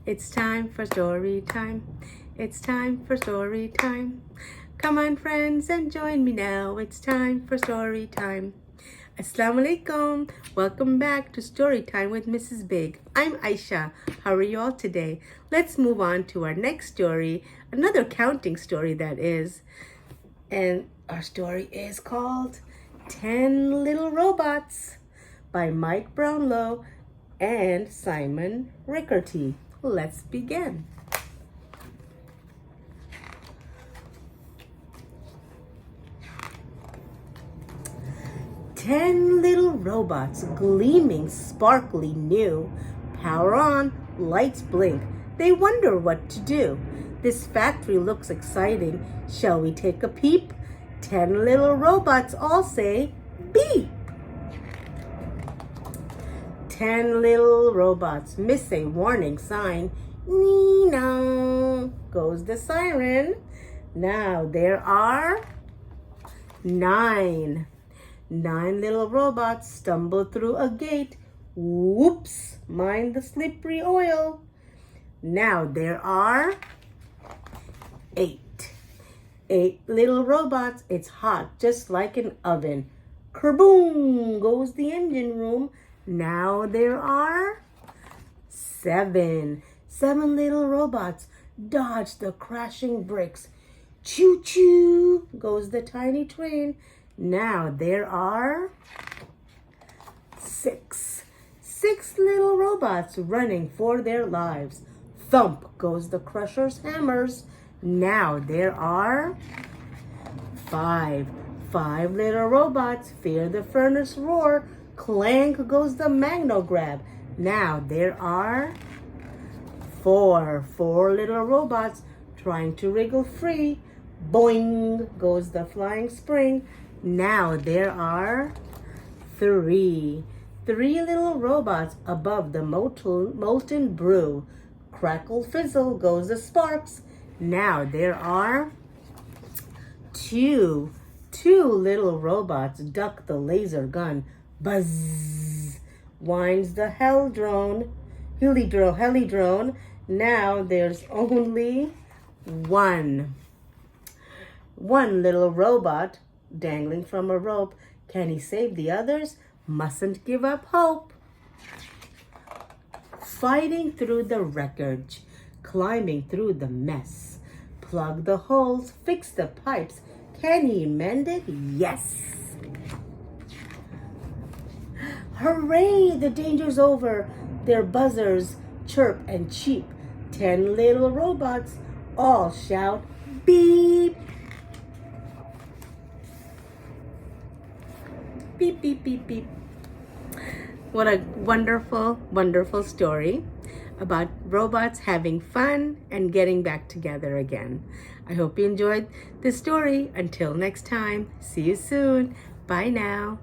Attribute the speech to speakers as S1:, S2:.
S1: It's time for story time. It's time for story time. Come on, friends, and join me now. It's time for story time. Assalamu alaikum. Welcome back to Story Time with Mrs. Baig. I'm Aisha. How are you all today? Let's move on to our next story, another counting story that is. And our story is called 10 Little Robots by Mike Brownlow and Simon Rickerty. Let's begin. Ten little robots, gleaming, sparkly new. Power on, lights blink. They wonder what to do. This factory looks exciting. Shall we take a peep? 10 little robots all say beep. 10 little robots miss a warning sign. Nee-naahing goes the siren. Now there are 9. 9 little robots stumble through a gate. Whoops, mind the slippery oil. Now there are 8. 8 little robots. It's hot, just like an oven. Ker-boom goes the engine room. Now there are 7. 7 little robots dodge the crashing bricks. Choo-choo goes the tiny train. Now there are 6. 6 little robots running for their lives. Thump goes the crusher's hammers. Now there are 5. 5 little robots fear the furnace roar. Clank goes the magno grab. Now there are 4. 4 little robots trying to wriggle free. Boing goes the flying spring. Now there are 3. 3 little robots above the molten brew. Crackle fizzle goes the sparks. Now there are 2. 2 little robots duck the laser gun. Buzz whines the heli drone. Now there's only 1. 1 little robot dangling from a rope. Can he save the others? Mustn't give up hope. Fighting through the wreckage, climbing through the mess. Plug the holes, fix the pipes. Can he mend it? Yes. Hooray, the danger's over. Their buzzers chirp and cheep. 10 little robots all shout beep. Beep, beep, beep, beep. What a wonderful, wonderful story about robots having fun and getting back together again. I hope you enjoyed this story. Until next time, see you soon. Bye now.